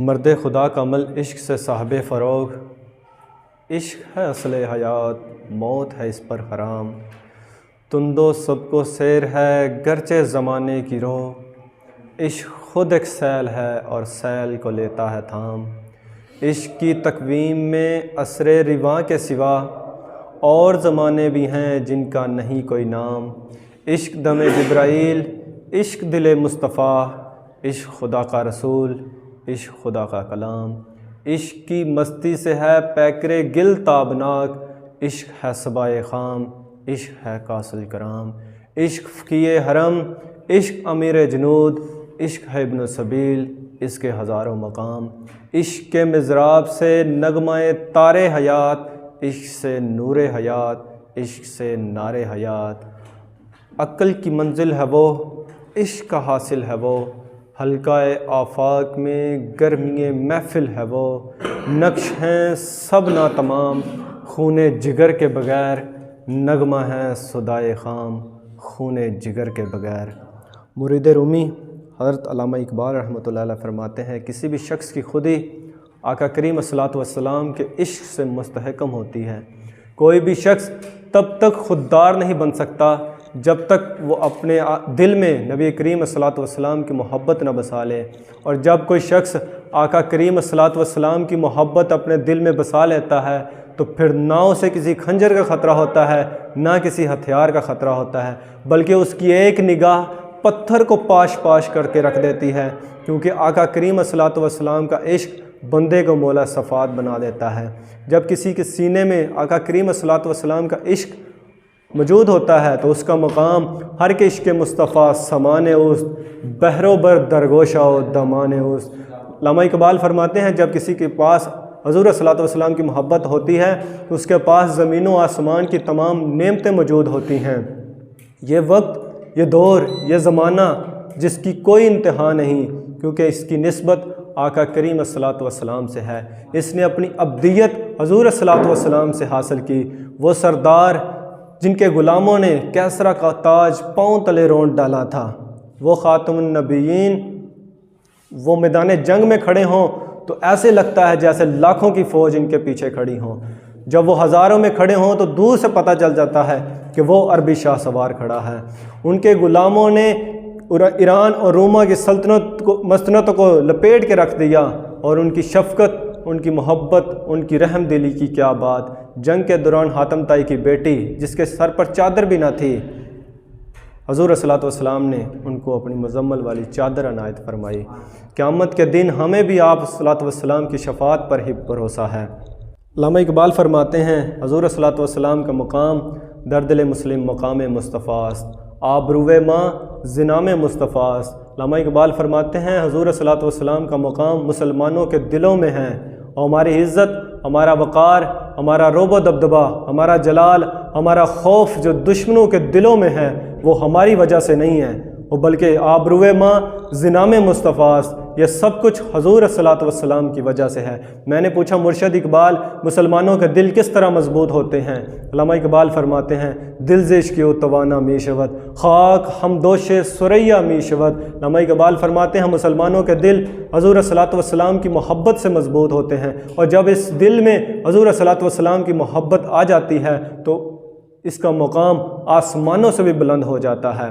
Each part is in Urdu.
مرد خدا کا عمل عشق سے صاحب فروغ، عشق ہے اصل حیات، موت ہے اس پر حرام۔ تند و سب کو سیر ہے گرچہ زمانے کی رو، عشق خود ایک سیل ہے اور سیل کو لیتا ہے تھام۔ عشق کی تقویم میں عصر رواں کے سوا اور زمانے بھی ہیں جن کا نہیں کوئی نام۔ عشق دم جبرائیل، عشق دل مصطفیٰ، عشق خدا کا رسول، عشق خدا کا کلام۔ عشق کی مستی سے ہے پیکر گل تابناک، عشق ہے صبائے خام، عشق ہے کاسل کرام۔ عشق فقیہ حرم، عشق امیر جنود، عشق ہے ابن السبیل، اس کے ہزاروں مقام۔ عشق کے مضراب سے نغمہ تار حیات، عشق سے نور حیات، عشق سے نار حیات۔ عقل کی منزل ہے وہ، عشق کا حاصل ہے وہ، حلقہ آفاق میں گرمی محفل ہے وہ۔ نقش ہیں سب ناتمام خون جگر کے بغیر، نغمہ ہے صدائے خام خون جگر کے بغیر۔ مرید رومی حضرت علامہ اقبال رحمۃ اللہ علیہ فرماتے ہیں، کسی بھی شخص کی خودی آقا کریم صلی اللہ علیہ وسلم کے عشق سے مستحکم ہوتی ہے۔ کوئی بھی شخص تب تک خوددار نہیں بن سکتا جب تک وہ اپنے دل میں نبی کریم صلی اللہ علیہ وسلم کی محبت نہ بسا لے، اور جب کوئی شخص آقا کریم صلی اللہ علیہ وسلم کی محبت اپنے دل میں بسا لیتا ہے تو پھر نہ اسے کسی خنجر کا خطرہ ہوتا ہے، نہ کسی ہتھیار کا خطرہ ہوتا ہے، بلکہ اس کی ایک نگاہ پتھر کو پاش پاش کر کے رکھ دیتی ہے، کیونکہ آقا کریم صلی اللہ علیہ وسلم کا عشق بندے کو مولا صفات بنا دیتا ہے۔ جب کسی کے سینے میں آقا کریم صلی اللہ علیہ وسلم کا عشق موجود ہوتا ہے تو اس کا مقام ہر کے عشق مصطفیٰ سمان اوست، بحر و بر درگوشہ و دمان اوست۔ علامہ اقبال فرماتے ہیں، جب کسی کے پاس حضور صلی اللہ علیہ وسلم کی محبت ہوتی ہے تو اس کے پاس زمین و آسمان کی تمام نعمتیں موجود ہوتی ہیں۔ یہ وقت، یہ دور، یہ زمانہ جس کی کوئی انتہا نہیں، کیونکہ اس کی نسبت آقا کریم صلی اللہ علیہ وسلم سے ہے۔ اس نے اپنی ابدیت حضور صلی اللہ علیہ وسلم سے حاصل کی۔ وہ سردار جن کے غلاموں نے کیسرا کا تاج پاؤں تلے رونٹ ڈالا تھا، وہ خاتم النبیین، وہ میدان جنگ میں کھڑے ہوں تو ایسے لگتا ہے جیسے لاکھوں کی فوج ان کے پیچھے کھڑی ہوں۔ جب وہ ہزاروں میں کھڑے ہوں تو دور سے پتہ چل جاتا ہے کہ وہ عربی شاہ سوار کھڑا ہے۔ ان کے غلاموں نے ایران اور روما کی مسلطنتوں کو لپیٹ کے رکھ دیا، اور ان کی شفقت، ان کی محبت، ان کی رحم دلی کی کیا بات۔ جنگ کے دوران حاتم طائی کی بیٹی جس کے سر پر چادر بھی نہ تھی، حضور صلی اللہ علیہ وسلم نے ان کو اپنی مزمل والی چادر عنایت فرمائی۔ قیامت کے دن ہمیں بھی آپ صلی اللہ علیہ وسلم کی شفاعت پر ہی بھروسہ ہے۔ علامہ اقبال فرماتے ہیں، حضور صلی اللہ علیہ وسلم کا مقام در دل مسلم مقام مصطفیٰ است، آبروئے ماں زنام مصطفیٰ است۔ علامہ اقبال فرماتے ہیں، حضور صلی اللہ علیہ وسلم کا مقام مسلمانوں کے دلوں میں ہے، اور ہماری عزت، ہمارا وقار، ہمارا رعب و دبدبہ، ہمارا جلال، ہمارا خوف جو دشمنوں کے دلوں میں ہے وہ ہماری وجہ سے نہیں ہے، وہ بلکہ آبروئے ماں زنام مصطفیٰ است۔ یہ سب کچھ حضور صلی اللہ علیہ وسلم کی وجہ سے ہے۔ میں نے پوچھا، مرشد اقبال، مسلمانوں کے دل کس طرح مضبوط ہوتے ہیں؟ علامہ اقبال فرماتے ہیں، دل ز عشق و توانا می شود، خاک ہم دوش ثریا می شود۔ علامہ اقبال فرماتے ہیں، مسلمانوں کے دل حضور صلی اللہ علیہ وسلم کی محبت سے مضبوط ہوتے ہیں، اور جب اس دل میں حضور صلی اللہ علیہ وسلم کی محبت آ جاتی ہے تو اس کا مقام آسمانوں سے بھی بلند ہو جاتا ہے۔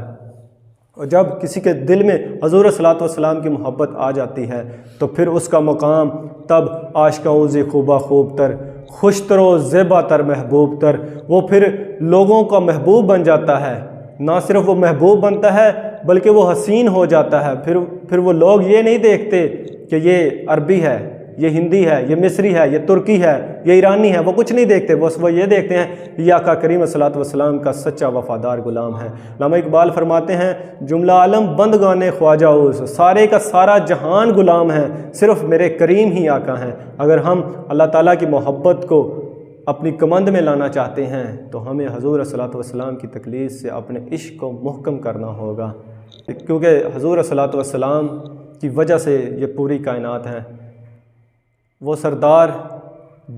اور جب کسی کے دل میں حضور صلی اللہ علیہ وسلم کی محبت آ جاتی ہے تو پھر اس کا مقام تب عاشقاں زی خوبہ خوب تر، خوش تر و زیبا تر محبوب تر، وہ پھر لوگوں کا محبوب بن جاتا ہے۔ نہ صرف وہ محبوب بنتا ہے بلکہ وہ حسین ہو جاتا ہے۔ پھر وہ لوگ یہ نہیں دیکھتے کہ یہ عربی ہے، یہ ہندی ہے، یہ مصری ہے، یہ ترکی ہے، یہ ایرانی ہے، وہ کچھ نہیں دیکھتے، بس وہ یہ دیکھتے ہیں یہ آقا کریم صلی اللہ علیہ وسلم کا سچا وفادار غلام ہے۔ علامہ اقبال فرماتے ہیں، جملہ عالم بندگان خواجہ اوس، سارے کا سارا جہان غلام ہے، صرف میرے کریم ہی آقا ہیں۔ اگر ہم اللہ تعالیٰ کی محبت کو اپنی کمند میں لانا چاہتے ہیں تو ہمیں حضور صلی اللہ علیہ وسلم کی تقلید سے اپنے عشق کو محکم کرنا ہوگا، کیونکہ حضور صلی اللہ علیہ وسلم کی وجہ سے یہ پوری کائنات ہیں۔ وہ سردار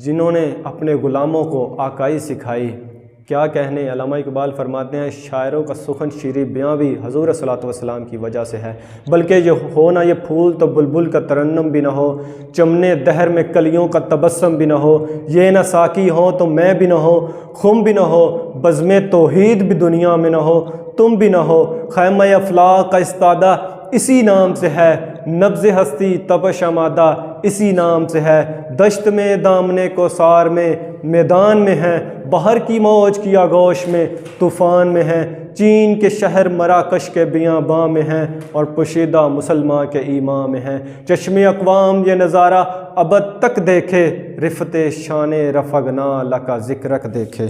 جنہوں نے اپنے غلاموں کو آقائی سکھائی کیا کہنے، علامہ اقبال فرماتے ہیں شاعروں کا سخن شیریں بیاں بھی حضور صلی اللہ علیہ وسلم کی وجہ سے ہے، بلکہ یہ ہو نہ یہ پھول تو بلبل کا ترنم بھی نہ ہو، چمنے دہر میں کلیوں کا تبسم بھی نہ ہو، یہ نہ ساقی ہو تو میں بھی نہ ہو، خم بھی نہ ہو، بزم توحید بھی دنیا میں نہ ہو، تم بھی نہ ہو، خیمہ افلاق کا استادہ اسی نام سے ہے، نبض ہستی تپش آمادہ اسی نام سے ہے، دشت میں دامنے کوثار میں میدان میں ہیں، بحر کی موج کی آغوش میں طوفان میں ہیں، چین کے شہر مراکش کے بیاباں میں ہیں اور پوشیدہ مسلمان کے ایمان میں ہیں، چشم اقوام یہ نظارہ ابد تک دیکھے، رفت شان رفگنا لکا ذکرک دیکھے۔